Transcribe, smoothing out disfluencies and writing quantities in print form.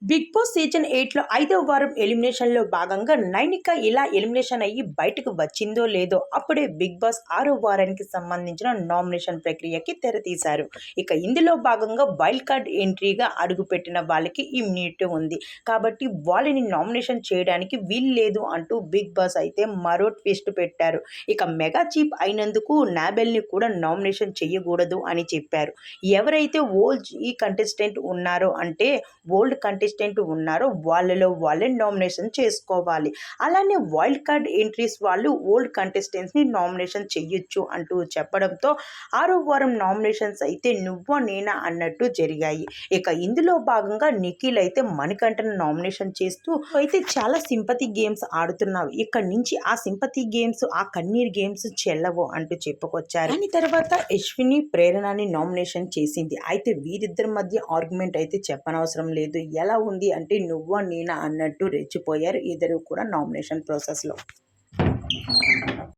Big boss season 8లో 5వ వారం ఎలిమినేషన్‌లో భాగంగా నైనిక ఇలా ఎలిమినేషన్ అయ్యి బయటకు వచ్చిందో లేదో అప్పుడే బిగ్ బాస్ 6వ వారానికి సంబంధించిన నామినేషన్ ప్రక్రియకి తెరతీశారు. ఇక ఇందులో భాగంగా వైల్డ్ కార్డ్ ఎంట్రీగా అడుగుపెట్టిన వాళ్ళకి ఇమ్యూనిటీ ఉంది. కాబట్టి వాళ్ళని నామినేషన్ చేయడానికి వీల్లేదు అంటూ బిగ్ బాస్ అయితే మరో ట్విస్ట్ పెట్టారు. ఇక మెగా చీఫ్ అయినందుకు నాబెల్‌ని కూడా నామినేషన్ చేయకూడదు అని చెప్పారు. ఎవరైతే ఈ కంటెస్టెంట్ ఉన్నారో అంటే ఓల్డ్ కంటెస్టెంట్ ఉన్నారో వాళ్ళలో వాళ్ళే నామినేషన్ చేసుకోవాలి. అలానే వైల్డ్ కార్డ్ ఎంట్రీస్ వాళ్ళు ఓల్డ్ కంటెస్టెంట్స్ని నామినేషన్ చెయ్యొచ్చు అంటూ చెప్పడంతో 6వ వారం నామినేషన్స్ అయితే నువ్వా నేనా అన్నట్టు జరిగాయి. ఇక ఇందులో భాగంగా నిఖిల్ అయితే మణికంఠను నామినేషన్ చేస్తూ అయితే చాలా సింపతి గేమ్స్ ఆడుతున్నావు, ఇక్కడ నుంచి ఆ సింపతి గేమ్స్ ఆ కన్నీర్ గేమ్స్ చెల్లవు అంటూ చెప్పుకొచ్చారు. దాని తర్వాత యశ్విని ప్రేరణని నామినేషన్ చేసింది. అయితే వీరిద్దరి మధ్య ఆర్గ్యుమెంట్ అయితే చెప్పనవసరం లేదు. ఎలా ఉంది అంటే నువ్వా నేనా అన్నట్టు రెచ్చిపోయారు ఇద్దరు కూడా నామినేషన్ ప్రాసెస్లో.